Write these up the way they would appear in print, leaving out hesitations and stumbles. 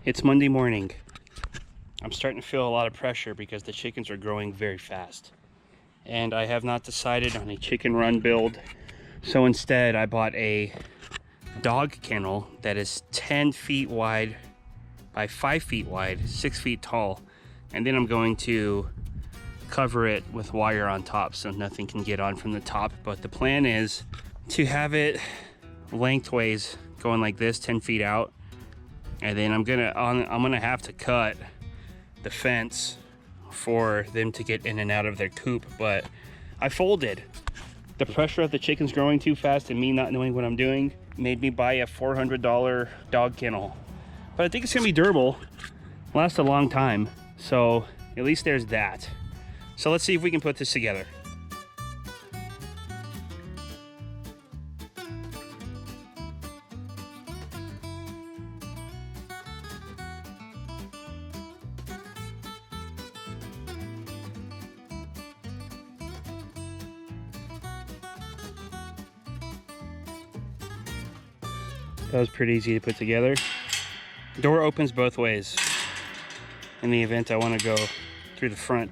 It's Monday morning. I'm starting to feel a lot of pressure because the chickens are growing very fast. And I have not decided on a chicken run build. So instead I bought a dog kennel that is 10 feet wide by 5 feet wide, 6 feet tall. And then I'm going to cover it with wire on top so nothing can get on from the top. But the plan is to have it lengthways going like this, 10 feet out. And then I'm gonna have to cut the fence for them to get in and out of their coop, but I folded. The pressure of the chickens growing too fast and me not knowing what I'm doing made me buy a $400 dog kennel. But I think it's gonna be durable, last a long time. So at least there's that. So let's see if we can put this together. That was pretty easy to put together. Door opens both ways in the event I want to go through the front.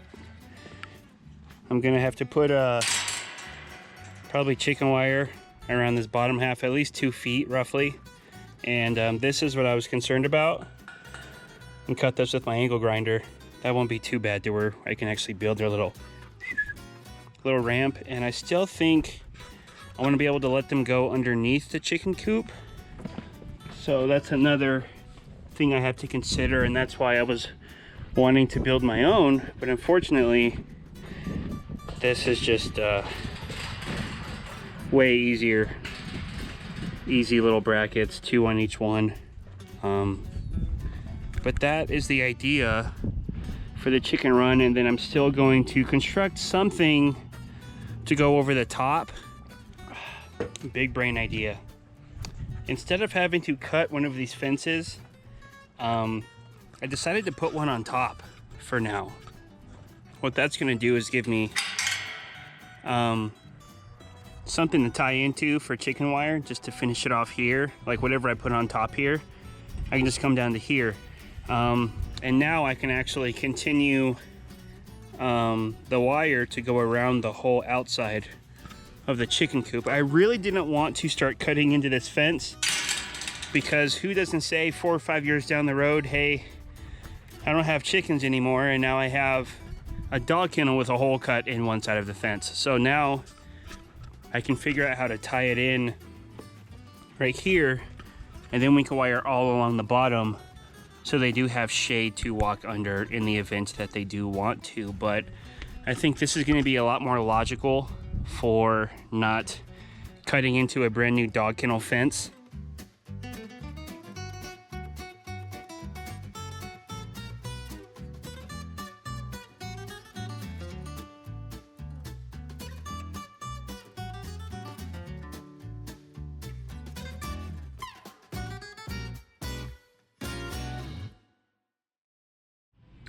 I'm gonna have to put probably chicken wire around this bottom half, at least 2 feet roughly. And this is what I was concerned about. And cut this with my angle grinder. That won't be too bad to where I can actually build their little ramp. And I still think I want to be able to let them go underneath the chicken coop. So that's another thing I have to consider, and that's why I was wanting to build my own. But unfortunately, this is just way easier. Easy little brackets, 2 on each one. But that is the idea for the chicken run, and then I'm still going to construct something to go over the top. Big brain idea. Instead of having to cut one of these fences, I decided to put one on top for now. What that's gonna do is give me something to tie into for chicken wire, just to finish it off here. Like whatever I put on top here, I can just come down to here. And now I can actually continue the wire to go around the whole outside of the chicken coop. I really didn't want to start cutting into this fence because who doesn't say 4 or 5 years down the road, hey, I don't have chickens anymore and now I have a dog kennel with a hole cut in one side of the fence. So now I can figure out how to tie it in right here, and then we can wire all along the bottom so they do have shade to walk under in the event that they do want to. But I think this is going to be a lot more logical for not cutting into a brand new dog kennel fence.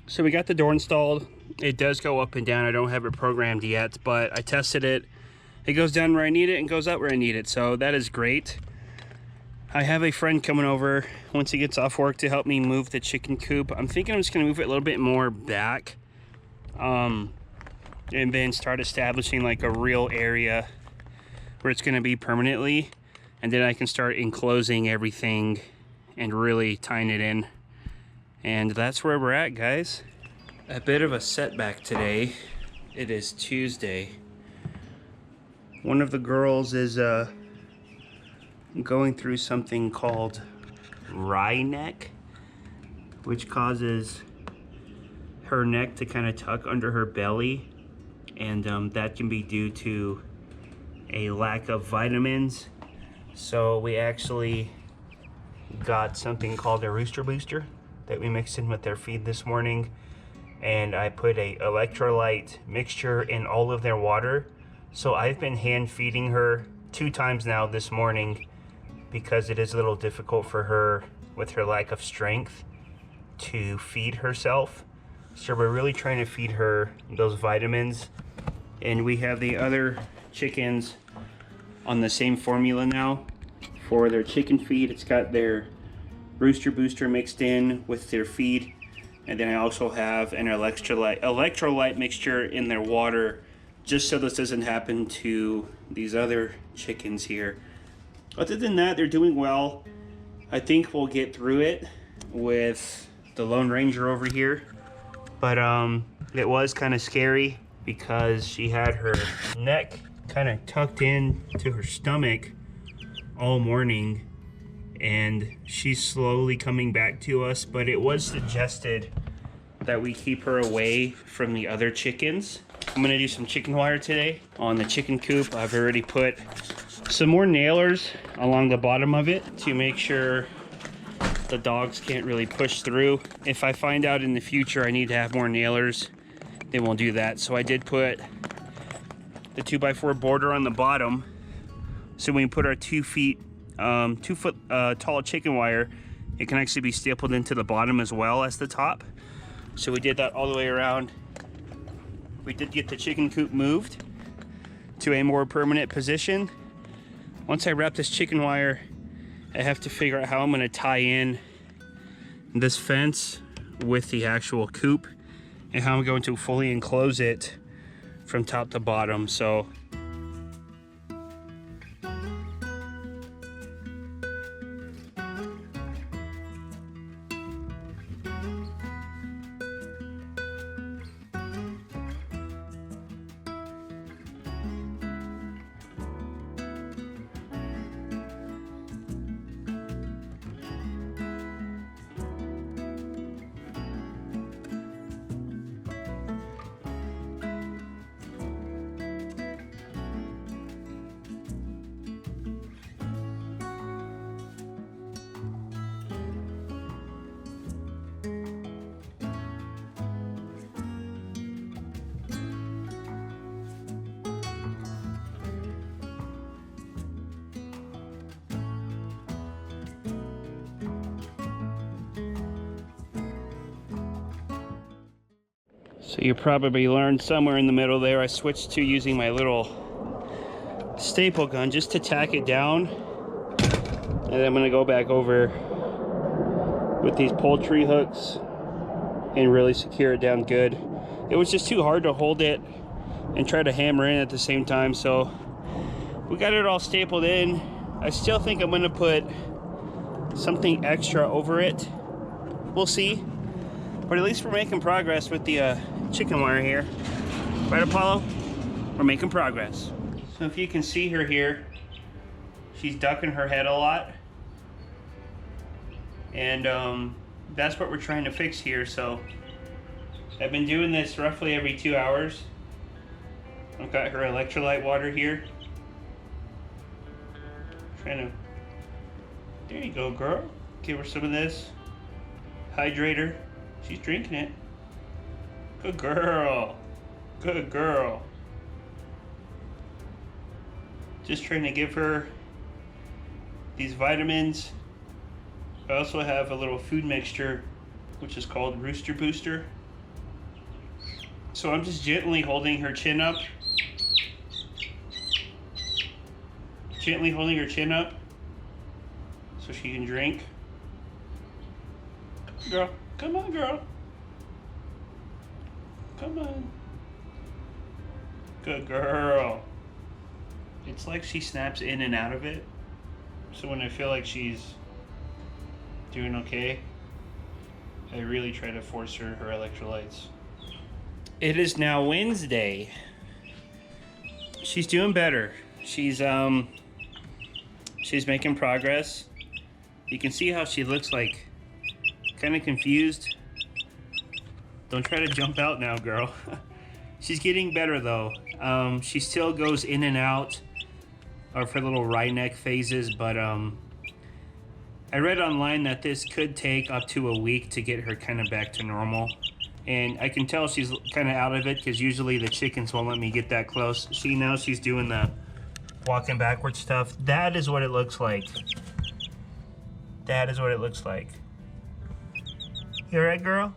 So we got the door installed. It does go up and down. I don't have it programmed yet, but I tested it. It goes down where I need it and goes up where I need it. So that is great. I have a friend coming over once he gets off work to help me move the chicken coop. I'm thinking I'm just gonna move it a little bit more back. And then start establishing like a real area where it's gonna be permanently. And then I can start enclosing everything and really tying it in. And that's where we're at, guys. A bit of a setback today. It is Tuesday. One of the girls is going through something called wry neck, which causes her neck to kind of tuck under her belly, and that can be due to a lack of vitamins. So we actually got something called a rooster booster that we mixed in with their feed this morning, and I put a electrolyte mixture in all of their water. So I've been hand feeding her 2 times now this morning because it is a little difficult for her with her lack of strength to feed herself. So we're really trying to feed her those vitamins. And we have the other chickens on the same formula now for their chicken feed. It's got their Rooster Booster mixed in with their feed. And then I also have an electrolyte mixture in their water, just so this doesn't happen to these other chickens here. Other than that, they're doing well. I think we'll get through it with the Lone Ranger over here. But it was kind of scary because she had her neck kind of tucked in to her stomach all morning. And she's slowly coming back to us, but it was suggested that we keep her away from the other chickens. I'm gonna do some chicken wire today on the chicken coop. I've already put some more nailers along the bottom of it to make sure the dogs can't really push through. If I find out in the future I need to have more nailers, then we'll do that. So I did put the 2x4 border on the bottom, so when we put our 2 foot tall chicken wire, it can actually be stapled into the bottom as well as the top. So we did that all the way around. We did get the chicken coop moved to a more permanent position. Once I wrap this chicken wire, I have to figure out how I'm gonna tie in this fence with the actual coop and how I'm going to fully enclose it from top to bottom. So you probably learned somewhere in the middle there, I switched to using my little staple gun just to tack it down. And then I'm gonna go back over with these poultry hooks and really secure it down good. It was just too hard to hold it and try to hammer in at the same time. So we got it all stapled in. I still think I'm gonna put something extra over it. We'll see. But at least we're making progress with the chicken wire here. Right, Apollo? We're making progress. So if you can see her here, she's ducking her head a lot. And that's what we're trying to fix here. So I've been doing this roughly every 2 hours. I've got her electrolyte water here. Trying to, there you go, girl. Give her some of this. Hydrate her. She's drinking it. Good girl. Good girl. Just trying to give her these vitamins. I also have a little food mixture, which is called Rooster Booster. So I'm just gently holding her chin up. Gently holding her chin up so she can drink. Girl, come on, girl. Come on. Good girl. It's like she snaps in and out of it. So when I feel like she's doing okay, I really try to force her electrolytes. It is now Wednesday. She's doing better. She's making progress. You can see how she looks like kind of confused. Don't try to jump out now, girl. She's getting better though. She still goes in and out of her little wry neck phases, but I read online that this could take up to a week to get her kind of back to normal. And I can tell she's kind of out of it because usually the chickens won't let me get that close. See, now she's doing the walking backwards stuff. That is what it looks like. That is what it looks like. You alright, girl?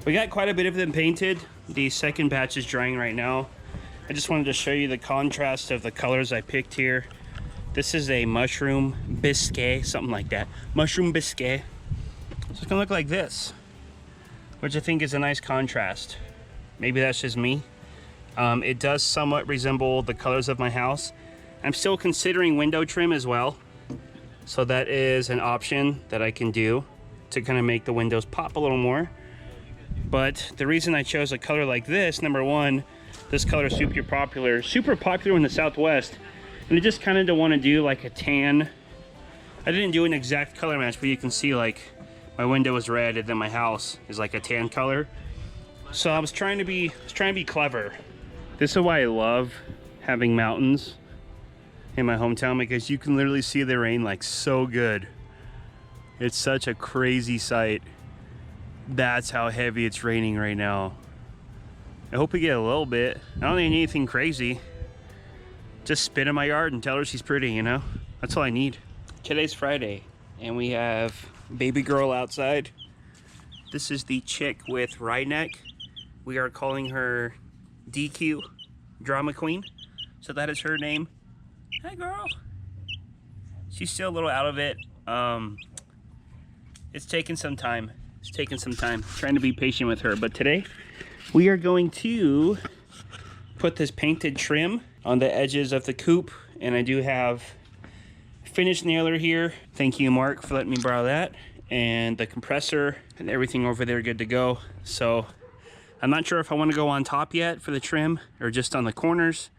We got quite a bit of them painted. The second batch is drying right now. I just wanted to show you the contrast of the colors I picked here. This is a mushroom biscuit, something like that. Mushroom biscuit. So it's gonna look like this, which I think is a nice contrast. Maybe that's just me. It does somewhat resemble the colors of my house. I'm still considering window trim as well. So that is an option that I can do to kind of make the windows pop a little more. But the reason I chose a color like this, number one, this color is super popular in the Southwest. And I just kind of want to do like a tan. I didn't do an exact color match, but you can see like my window is red and then my house is like a tan color. So I was trying to be clever. This is why I love having mountains in my hometown, because you can literally see the rain like so good. It's such a crazy sight. That's how heavy it's raining right now. I hope we get a little bit. I don't need anything crazy. Just spit in my yard and tell her she's pretty, you know? That's all I need. Today's Friday and we have baby girl outside. This is the chick with wry neck. We are calling her DQ, Drama Queen. So that is her name. Hi girl. She's still a little out of it. It's taken some time. Trying to be patient with her. But today we are going to put this painted trim on the edges of the coop. And I do have finish nailer here. Thank you, Mark, for letting me borrow that. And the compressor and everything over there good to go. So I'm not sure if I want to go on top yet for the trim or just on the corners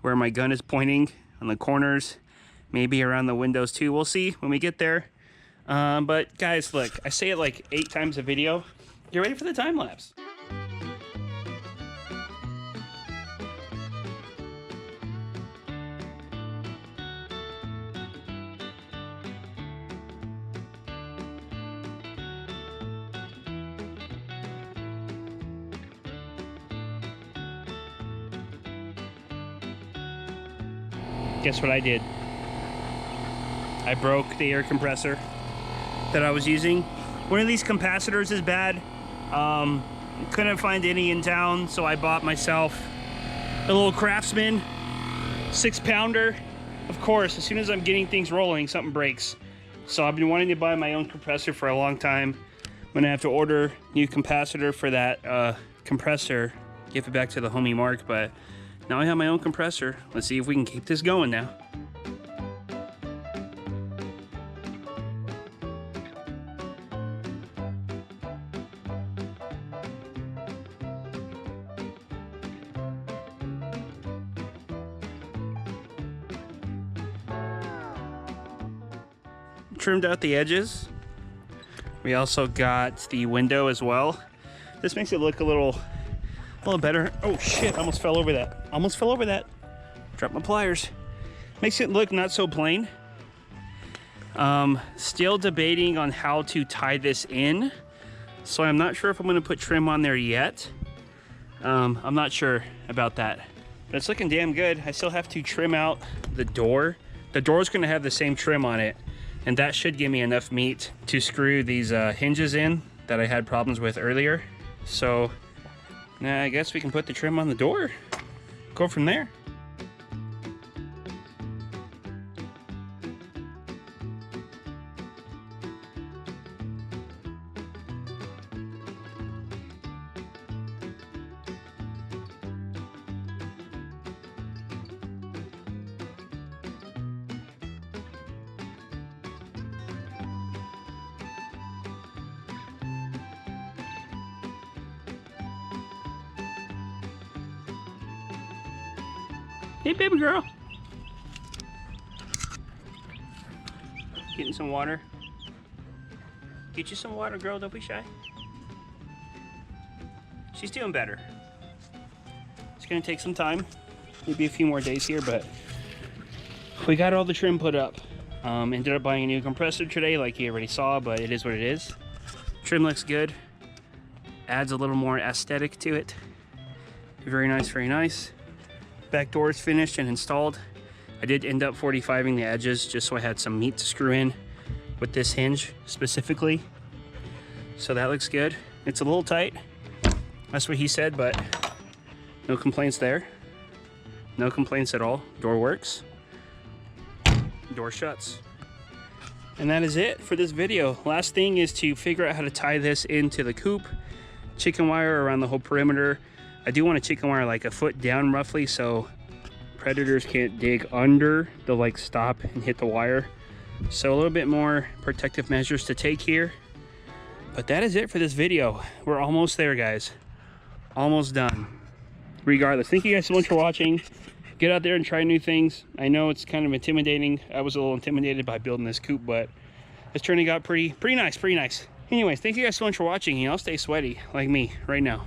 where my gun is pointing. On the corners, maybe around the windows too. We'll see when we get there. But guys, look, I say it like 8 times a video. Get ready for the time lapse. Guess what I did? I broke the air compressor that I was using. One of these capacitors is bad. Couldn't find any in town, so I bought myself a little Craftsman 6-pounder. Of course, as soon as I'm getting things rolling, something breaks. So I've been wanting to buy my own compressor for a long time. I'm gonna have to order new capacitor for that compressor, give it back to the homie Mark, but now I have my own compressor. Let's see if we can keep this going now. Trimmed out the edges. We also got the window as well. This makes it look a little better. Oh shit, I almost fell over that. Dropped my pliers. Makes it look not so plain. Still debating on how to tie this in. So I'm not sure if I'm gonna put trim on there yet. I'm not sure about that. But it's looking damn good. I still have to trim out the door. The door's gonna have the same trim on it. And that should give me enough meat to screw these hinges in that I had problems with earlier. So now I guess we can put the trim on the door. Go from there. Hey, baby girl. Getting some water. Get you some water, girl. Don't be shy. She's doing better. It's gonna take some time. Maybe a few more days here, but we got all the trim put up. Ended up buying a new compressor today, like you already saw, but it is what it is. Trim looks good. Adds a little more aesthetic to it. Very nice, very nice. Back door is finished and installed. I did end up 45ing the edges just so I had some meat to screw in with this hinge specifically. So that looks good. It's a little tight. That's what he said, but no complaints there. No complaints at all. Door works. Door shuts. And that is it for this video. Last thing is to figure out how to tie this into the coop. Chicken wire around the whole perimeter. I do want a chicken wire like a foot down roughly, so predators can't dig under. They'll like stop and hit the wire. So a little bit more protective measures to take here. But that is it for this video. We're almost there, guys. Almost done. Regardless, thank you guys so much for watching. Get out there and try new things. I know it's kind of intimidating. I was a little intimidated by building this coop, but it's turning out pretty nice, pretty nice. Anyways, thank you guys so much for watching. Y'all stay sweaty like me right now.